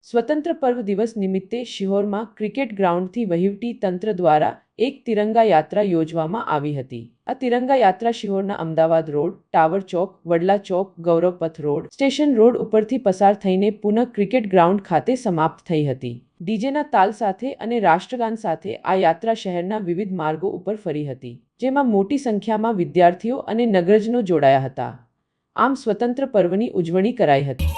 સ્વતંત્ર પર્વ દિવસ નિમિત્તે શિહોરમાં ક્રિકેટ ગ્રાઉન્ડથી વહીવટી તંત્ર દ્વારા એક તિરંગા યાત્રા યોજવામાં આવી હતી। આ તિરંગા યાત્રા શિહોરના અમદાવાદ રોડ, ટાવર ચોક, વડલા ચોક, ગૌરવપથ રોડ, સ્ટેશન રોડ ઉપરથી પસાર થઈને પુનઃ ક્રિકેટ ગ્રાઉન્ડ ખાતે સમાપ્ત થઈ હતી। ડીજેના તાલ સાથે અને રાષ્ટ્રગાન સાથે આ યાત્રા શહેરના વિવિધ માર્ગો ઉપર ફરી હતી, જેમાં મોટી સંખ્યામાં વિદ્યાર્થીઓ અને નગરજનો જોડાયા હતા। આમ સ્વતંત્ર પર્વની ઉજવણી કરાઈ હતી।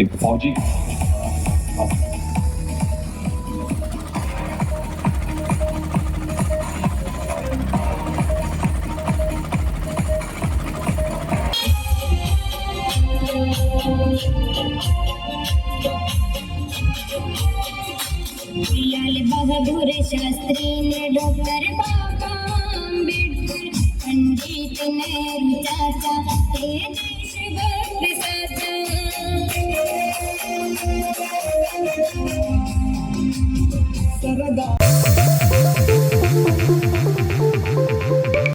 एक फौजी बहादुर शास्त्री ने डॉक्टर बाबा अम्बेडकर पंडित नेहरू चाचा ते देशभक्त साचा सरदार